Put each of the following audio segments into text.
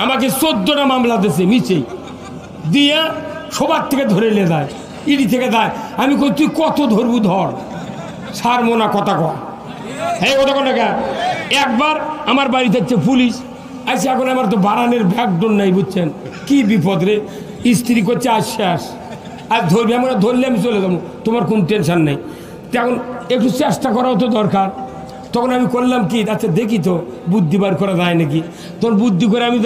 আমাকে 14টা মামলা দিয়েছে মিছে দিয়া সবার থেকে ধরে নিয়ে যায়, ইডি থেকে দেয়। আমি কই তুই কত ধরবু ধর, ছাড়বো না কথা কয়। হ্যাঁ কথা কয় না। একবার আমার বাড়িতে হচ্ছে পুলিশ আইসে, এখন আমার তো বারানের ব্যাকডোর নাই বুঝছেন, কি বিপদ রে। স্ত্রী করছে আজ শেষ, আর ধরবি, আমরা ধরলে আমি চলে যাবো, তোমার কোনো টেনশন নেই। তখন একটু চেষ্টা করাও তো দরকার। তখন আমি করলাম কি, আচ্ছা দেখি তো বুদ্ধি বার করা যায় নাকি। তখন বুদ্ধি করে আমি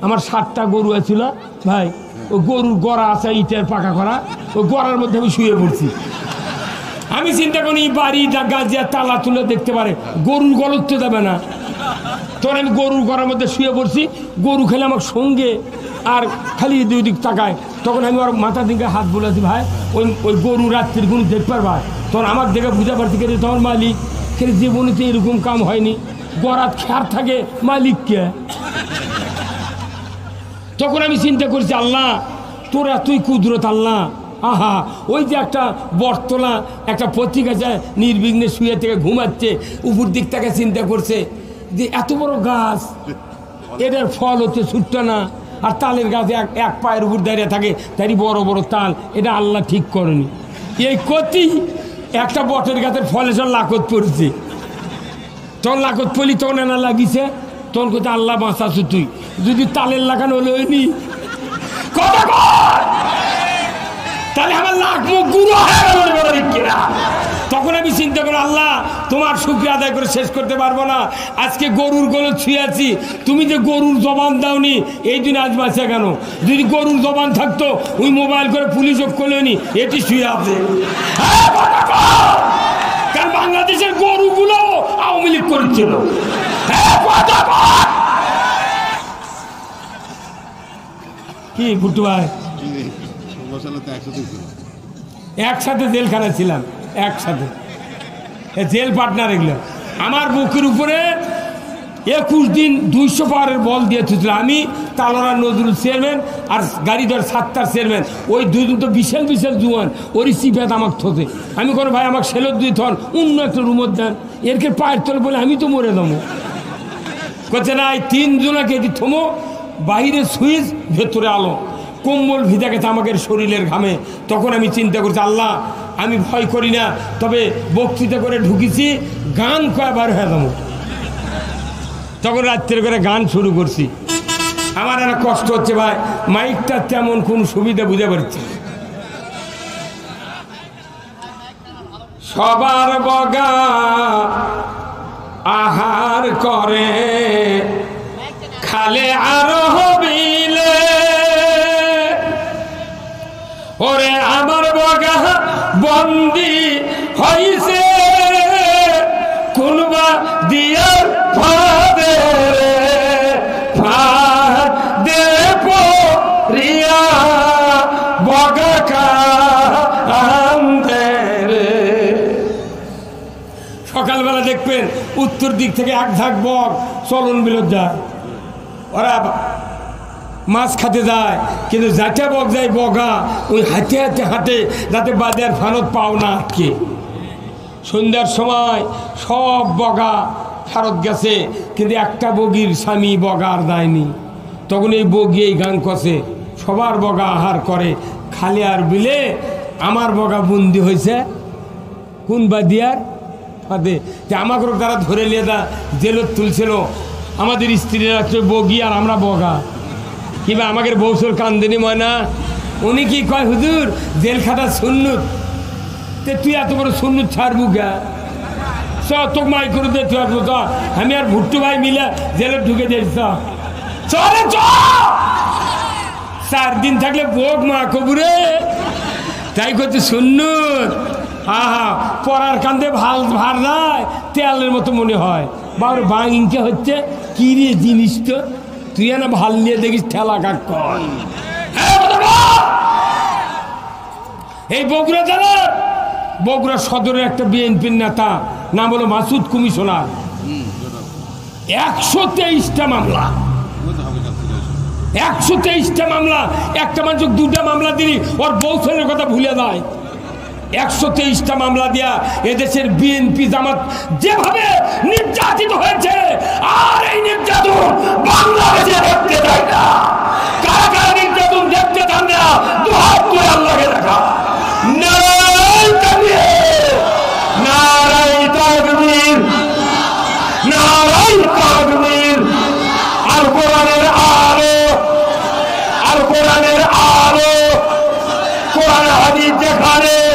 আমার 7টা গরু আছিল ভাই, ওই গরুর গড়া আছে ইটের পাকা করা, ওই গড়ার মধ্যে আমি শুয়ে পড়ছি। আমি চিন্তা করি বাড়ি গাছিয়া তালা তুলে দেখতে পারে, গরুর গলত তো যাবে না। তখন আমি গরুর গড়ার মধ্যে শুয়ে পড়ছি, গরু খেলে আমার সঙ্গে আর খালি দুই দিক তাকায়। তখন আমি ওর মাথার দিকে হাত বলেছি, ভাই ওই গরু রাত্রির কোনো দেখতে পারবা। তখন আমার দেখে বুঝা পারছি কে তোমার মালিক, কে জীবনে তো এরকম কাম হয়নি, গড়াত খেয়ার থাকে মালিককে। তখন আমি চিন্তা করছি, আল্লাহ তোরা তুই কুদরত আল্লাহ। আহা, ওই যে একটা বটতলা একটা পথিক আছে নির্বিঘ্নে শুয়ে থেকে ঘুমাচ্ছে, উপর দিক থেকে চিন্তা করছে যে এত বড় গাছ, এটার ফল হচ্ছে ছোট্ট না, আর তালের গাছ এক পায়ের উপর দাঁড়িয়ে থাকে, তারই বড় বড় তাল, এটা আল্লাহ ঠিক করেনি। এই কতি একটা বটের গাছের ফলে সব লাকত পড়ছে। তখন লাকত পড়লি তখন এনা লাগিছে, তখন কোথায় আল্লাহ বাঁচাছো তুই, যদি তালের লাগানো হলে হয়নি কথা তাহলে আমার লাখ মুখ গুঁড়ো হয়ে গেল। তখন আমি চিন্তা করি, আল্লাহ তোমার শুকরিয়া আদায় করে শেষ করতে পারবো না। আজকে গরুর গলে ছুঁয়ে আছি, তুমি যে গরুর জবান দাওনি, এই দিন আজ বাঁচে কেন? যদি গরুর জবান থাকতো ওই মোবাইল করে পুলিশও করলেনি, এটি শুয়ে আছে। কারণ বাংলাদেশের গরুগুলো আওয়ামী লীগ করছিল। কি ভুট্টু ভাই, একসাথে জেলখানা ছিলাম, একসাথে জেল পার্টনার। এগুলো আমার বুকের উপরে 21 দিন 200 পাওয়ারের বল দিয়ে থুছিল। আমি তালোরা নজরুল চেয়ারম্যান আর গাড়িধর 7টার চেয়ারম্যান, ওই দুজন তো বিশাল বিশাল জুয়ান, ওরই চিপেত আমাকে থতে। আমি কোনো ভাই আমাকে সেলত দুই থন অন্য একটা রুমত দেন, এরকে পায়ের তলে বলে আমি তো মরে যাবো। করছে না, এই 3 জনাকে এটি থমো, বাহিরে সুইচ ভেতরে আলো, কম্বল ভিজা গেছে আমাকে শরীরের ঘামে। তখন আমি চিন্তা করছি, আল্লাহ আমি ভয় করি না, তবে বক্তৃতা করে ঢুকেছি, গান কয়বার হয়ে যাবো। তখন রাত্রে করে গান শুরু করছি। আমার একটা কষ্ট হচ্ছে ভাই, মাইকটা তেমন কোন সুবিধা বুঝে পারছি। সবার বগা আহার করে খালে আর হবিলে, ওরে আমার বগা বন্দি হইছে কোনবা দিয়ার ফাদে ফাদে পরিয়া বগা কান্দে রে। সকালবেলা দেখবেন উত্তর দিক থেকে এক ঝাঁক বক চলন বিরোধ যায়, ওরা মাছ খাতে যায়, কিন্তু যাতে বক যায় বগা ওই হাতে হাতে হাঁটে, যাতে বাজার ফানত পাও না আটকে। সন্ধ্যার সময় সব বগা ফেরত গেছে, কিন্তু একটা বগির স্বামী বগার দেয়নি। তখন এই বগি এই গান কষে, সবার বগা আহার করে খালি আর বিলে, আমার বগা বন্দি হয়েছে কোন বাদিয়ার ফাঁদে। যে আমাকে তারা ধরে নিয়ে জেলত তুলছিল, আমাদের স্ত্রীরা বগি আর আমরা বগা। কিংবা আমাদের বৌসর কান্দিনী ময়না, উনি কি কয়, হুজুর জেল খাটা সুন্নুত, তুই এত বড় সুন্নুত ছাড়বু গা, চ তোকে মাই করে দে, তুই আসবো। আমি আর ভুট্টু ভাই মিলে জেলে ঢুকে দিয়েছি, চলে চ 4 দিন থাকলে বোক মা কবুরে, তাই করছে সুন্নুত। আহা, পড়ার কান্দে ভাল ভার যায়, তেলের মতো মনে হয়। বাবার বাঙিনকে হচ্ছে কি রে জিনিস, তো তুই না ভাল নিয়ে দেখিস ঠেলা কাক কর। এই বগুড়া জেলার বগুড়া সদরের একটা বিএনপির নেতা, নাম হলো মাসুদ কমিশনার, 123টা মামলা, 123টা মামলা। একটা মানুষ 2টা মামলা দিলি ওর বউ ছেলের কথা ভুলে যায়। 123টা মামলা দিয়া এদেশের বিএনপি জামাত যেভাবে নির্যাতিত হয়েছে, আর এই নির্যাতন বাংলাদেশে দেখতে চাই না। বাড়ি যেখানে